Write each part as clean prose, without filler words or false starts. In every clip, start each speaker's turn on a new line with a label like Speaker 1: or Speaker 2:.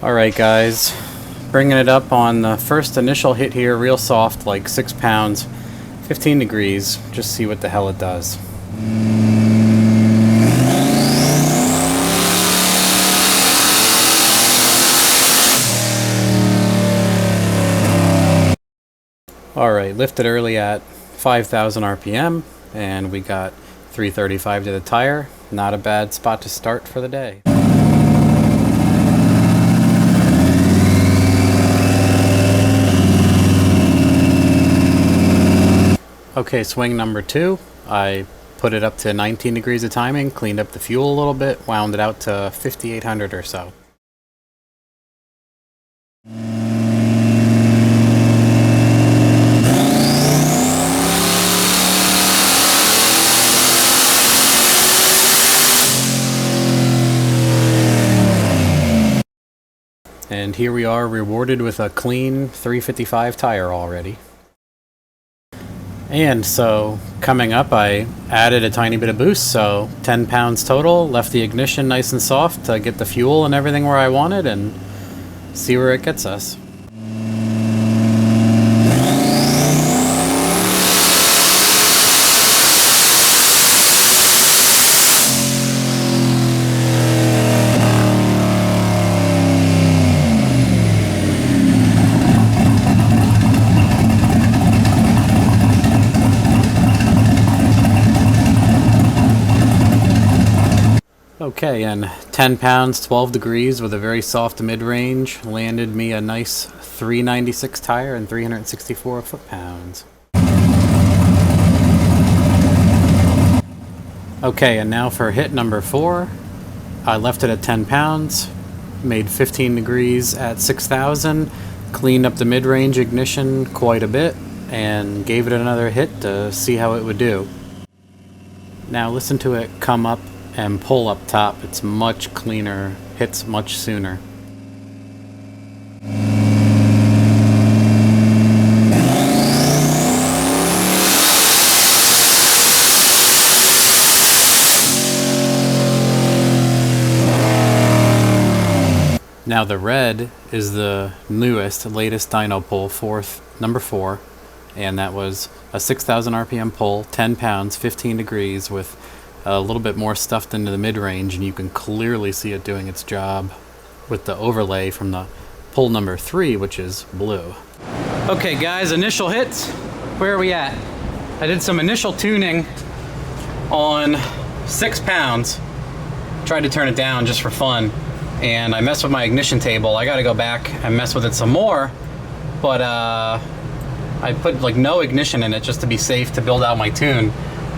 Speaker 1: Alright guys, bringing it up on the first initial hit here, real soft, like 6 pounds, 15 degrees, just see what the hell it does. Alright, lifted early at 5,000 RPM, and we got 335 to the tire. Not a bad spot to start for the day. Okay, swing number 2. I put it up to 19 degrees of timing, cleaned up the fuel a little bit, wound it out to 5,800 or so. And here we are, rewarded with a clean 355 tire already. And so, coming up, I added a tiny bit of boost, so 10 pounds total, left the ignition nice and soft to get the fuel and everything where I wanted, and see where it gets us. Okay, and 10 pounds, 12 degrees with a very soft mid-range landed me a nice 396 tire and 364 foot-pounds. Okay, and now for hit number 4. I left it at 10 pounds, made 15 degrees at 6,000, cleaned up the mid-range ignition quite a bit, and gave it another hit to see how it would do. Now listen to it come up and pull up top. It's much cleaner, hits much sooner. Now the red is the newest, latest dyno pull, number 4, and that was a 6,000 RPM pull, 10 pounds, 15 degrees with a little bit more stuffed into the mid-range, and you can clearly see it doing its job with the overlay from the pull number 3, which is blue. Okay guys, initial hits. Where are we at? I did some initial tuning on 6 pounds. Tried to turn it down just for fun, and I messed with my ignition table. I gotta go back and mess with it some more, but I put like no ignition in it just to be safe to build out my tune.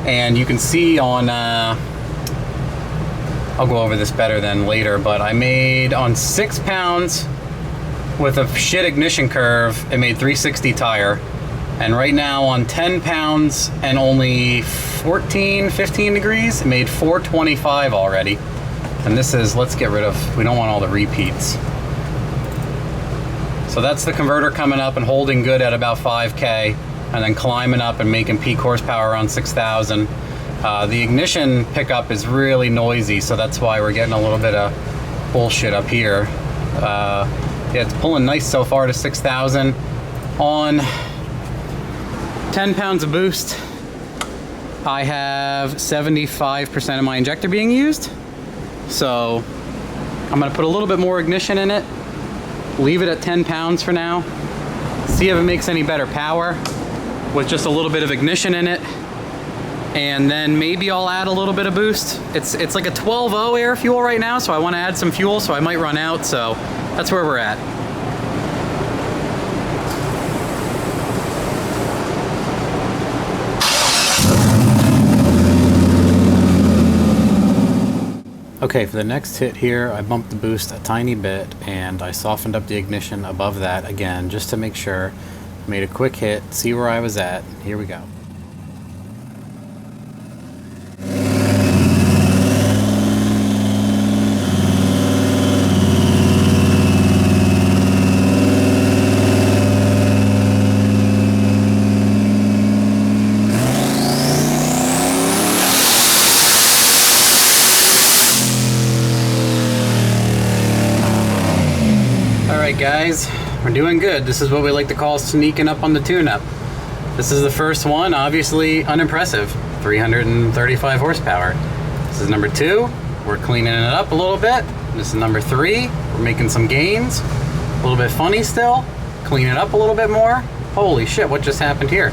Speaker 1: And you can see on, I'll go over this better than later, but I made on 6 pounds with a shit ignition curve, it made 360 tire. And right now on 10 pounds and only 15 degrees, it made 425 already. And this is, let's get rid of, we don't want all the repeats. So that's the converter coming up and holding good at about 5K. And then climbing up and making peak horsepower around 6,000. The ignition pickup is really noisy, so that's why we're getting a little bit of bullshit up here. Yeah, it's pulling nice so far to 6,000. On 10 pounds of boost, I have 75% of my injector being used. So I'm gonna put a little bit more ignition in it, leave it at 10 pounds for now, see if it makes any better power with just a little bit of ignition in it, and then maybe I'll add a little bit of boost. It's like a 12.0 air fuel right now, so I want to add some fuel, so I might run out, so that's where we're at. Okay, for the next hit here, I bumped the boost a tiny bit, and I softened up the ignition above that again, just to make sure. Made a quick hit, see where I was at. Here we go. Alright guys, we're doing good. This is what we like to call sneaking up on the tune-up. This is the first one, obviously unimpressive, 335 horsepower. This is number 2, we're cleaning it up a little bit. This is number 3, we're making some gains. A little bit funny still, clean it up a little bit more. Holy shit, what just happened here?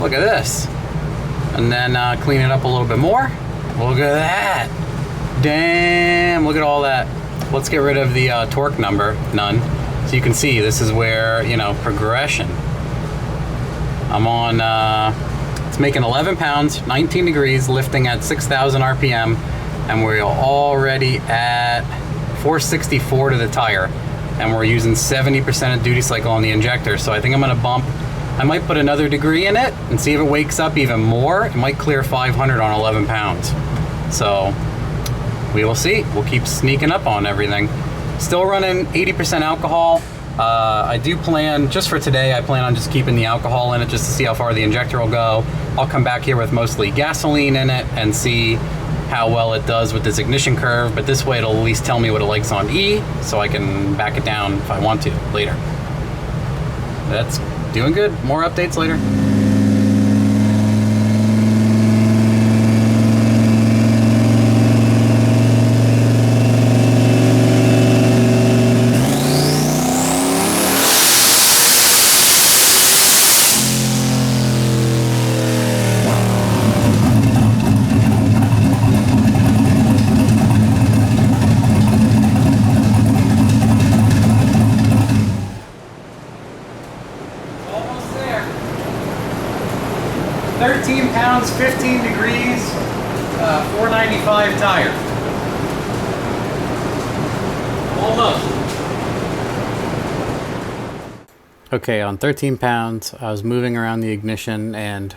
Speaker 1: Look at this. And then clean it up a little bit more. Look at that. Damn, look at all that. Let's get rid of the torque number, none. So you can see this is where, you know, progression. I'm on, it's making 11 pounds, 19 degrees, lifting at 6,000 RPM, and we're already at 464 to the tire. And we're using 70% of duty cycle on the injector. So I think I'm gonna bump, I might put another degree in it and see if it wakes up even more. It might clear 500 on 11 pounds. So we will see. We'll keep sneaking up on everything. Still running 80% alcohol. I do plan, just for today, I plan on just keeping the alcohol in it just to see how far the injector will go. I'll come back here with mostly gasoline in it and see how well it does with this ignition curve, but this way it'll at least tell me what it likes on E, so I can back it down if I want to later. That's doing good. More updates later. Almost there. 13 pounds, 15 degrees, 495 tire. Almost. Okay, on 13 pounds, I was moving around the ignition and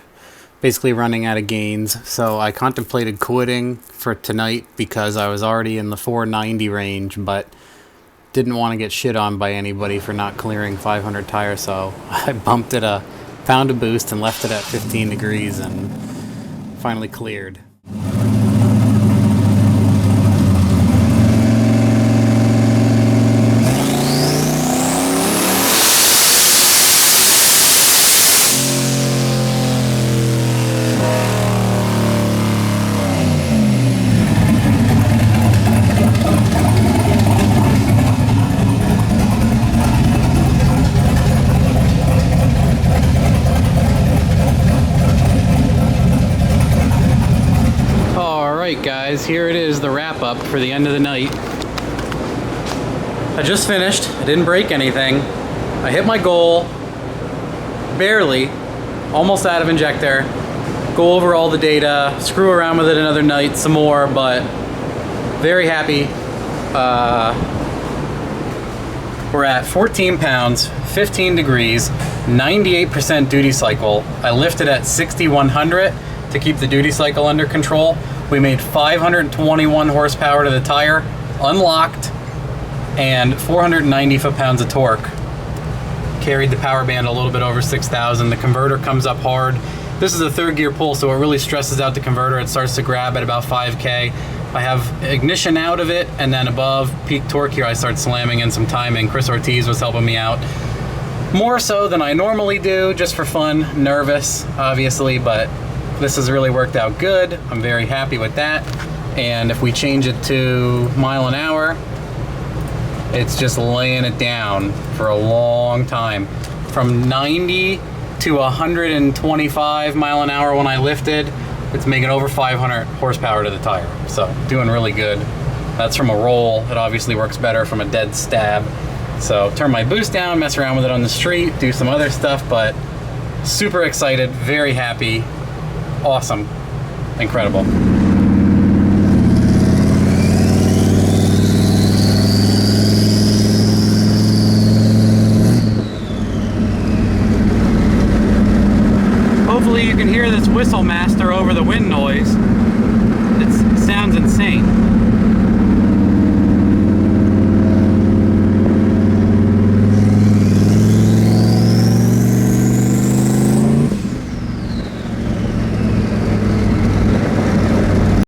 Speaker 1: basically running out of gains. So I contemplated quitting for tonight because I was already in the 490 range, but didn't want to get shit on by anybody for not clearing 500 tire, so I bumped it found a boost and left it at 15 degrees and finally cleared. Guys, here it is, the wrap up for the end of the night. I just finished. I didn't break anything. I hit my goal, barely, almost out of injector. Go over all the data, screw around with it another night, some more, but very happy. We're at 14 pounds, 15 degrees, 98% duty cycle. I lifted at 6,100 to keep the duty cycle under control. We made 521 horsepower to the tire, unlocked, and 490 foot-pounds of torque. Carried the power band a little bit over 6,000. The converter comes up hard. This is a third gear pull, so it really stresses out the converter. It starts to grab at about 5K. I have ignition out of it, and then above peak torque here, I start slamming in some timing. Chris Ortiz was helping me out. More so than I normally do, just for fun, nervous, obviously, but this has really worked out good. I'm very happy with that. And if we change it to mile an hour, it's just laying it down for a long time. From 90 to 125 mile an hour when I lifted, it's making over 500 horsepower to the tire. So doing really good. That's from a roll. It obviously works better from a dead stab. So turn my boost down, mess around with it on the street, do some other stuff, but super excited, very happy. Awesome. Incredible. Hopefully you can hear this whistle master over the wind noise.